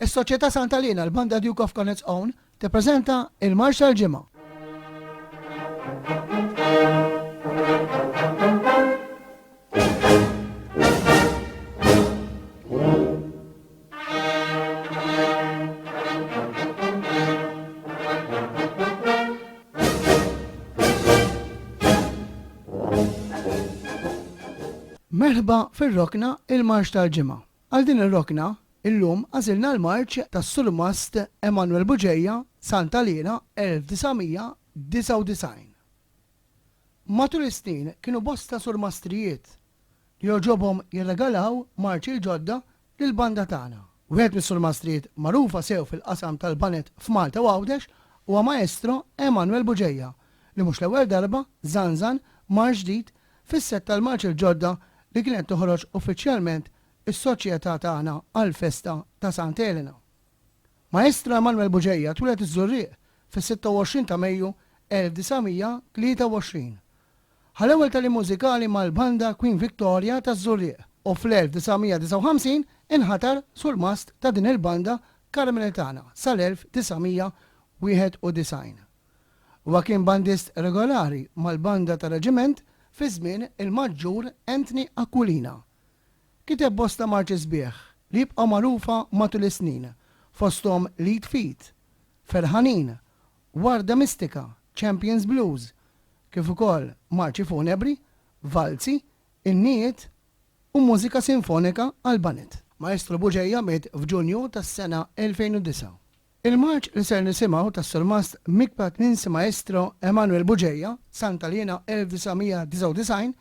Is-Soċjetà Santa Liena l-Banda Duke of Connacht's Own tippreżenta il-Marx tal-Ġimgħa. Merħba fir-rokna il-Marx tal-Ġimgħa. Għal din ir-rokna, illum għażilna l-marċ tas-Surmast Emanuel Bugeja Santa Liena 1999. Matul is-snin kienu bosta surmastrijiet li joġobhom jirregalaw marċi l-ġodda lill-banda tagħna. Wieħed mis-surmastrijiet magħrufa sew fil-qasam tal-banet f'Malta u Għawdex huwa Maestro Emanuel Bugeja li mhux l-ewwel darba żanżan marċ ġdid fis-set tal-marċ il-ġodda li kienet toħroġ uffiċjalment is-soċjetà tagħna għall-festa ta' Santa Elena. Maestro Emanuel Bugeja twilet iż-Żurrieq fis-26 ta' Mejju 1923. Ħal-ewwel tali mużikali mal-banda Queen Victoria taż-Żurrieq u fl-1959 inħatar surmast ta' din il-banda Karmelitana sal-1991. Huwa kien bandist regolari mal-banda ta' reġiment fi żmien il-Maġġur Anthony Aquilina. Kiteb bosta marċi sbieħ li jibqa' magħrufa matul is-snin fosthom Lead Feet, Ferħanin, Warda Mistika, Champions Blues, kif ukoll marċi funebri, valzi, innijiet u mużika sinfonika għal banet. Maestro Bugeja miet f'Ġunju tas-sena 2009. Il-marċ li ser nisimgħu tas-surmast mikbat ninsi Maestro Emanuel Bugeja Santa Liena 1999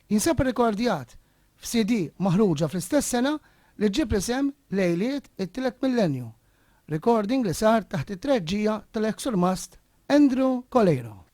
jinsab rekordjat f'CD maħruġa fl-istess sena li ġib l-isem Lejliet it-tielet millenju, recording li sar taħt it-treġġija tal-ex-surmast Andrew Colero.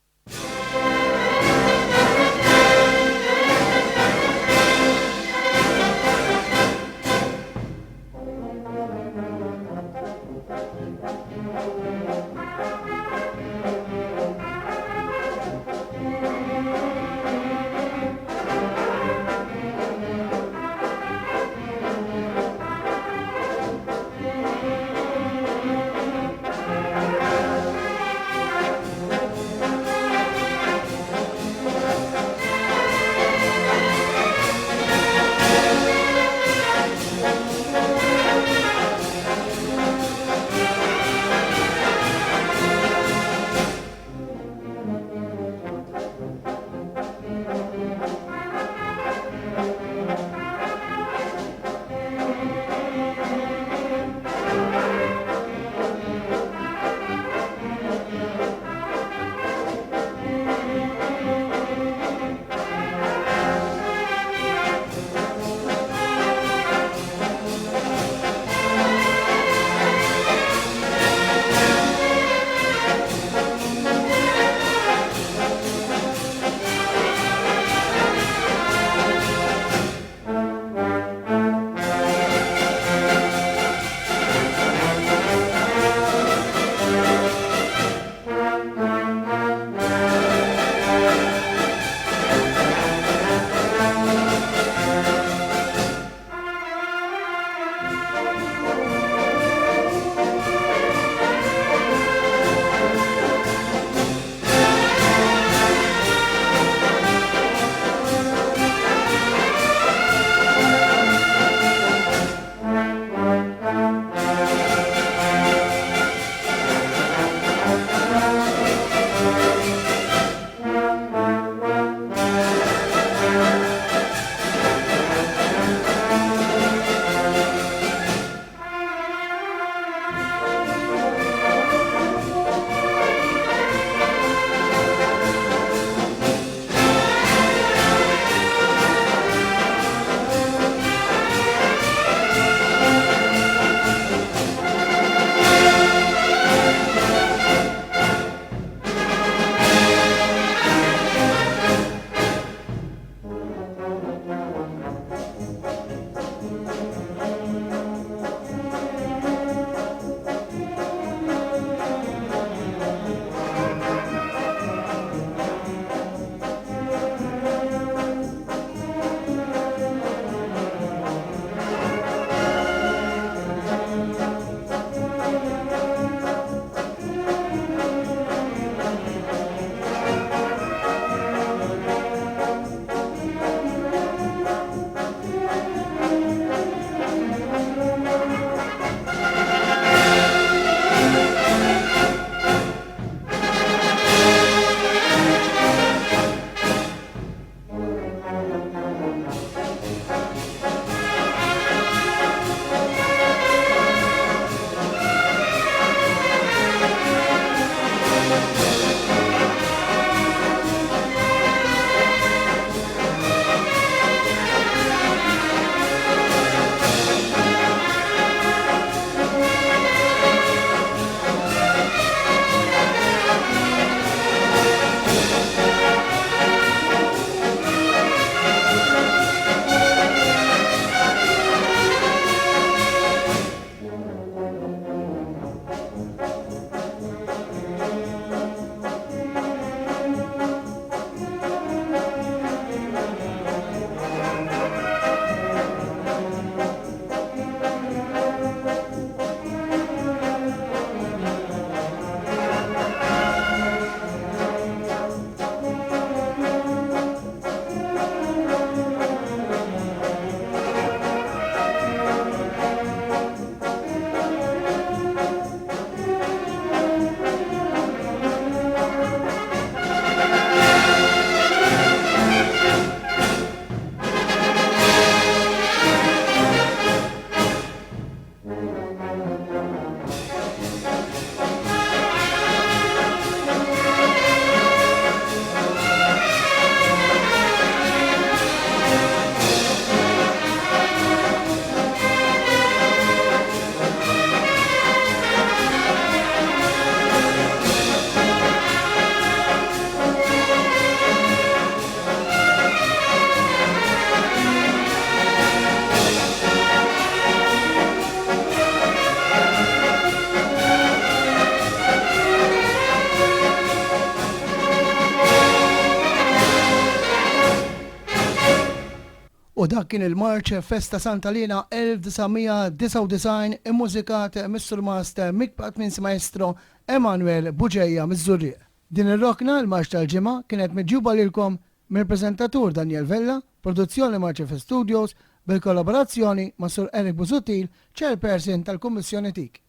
U dak kien il-marċ Festa Santa Liena 1999 immużikat Mr. Master mikpat minn Maestro Emanuel Bugeja miż-Żurrieq. Din ir-rokna l-marċ tal-ġimgħa kienet miġġuba lilkom mill-preżentatur Daniel Vella, produzzjoni Marċef Studios bil-kollaborazzjoni ma' Sur Eric Busuttil, chairperson tal-Kummissjoni TIK.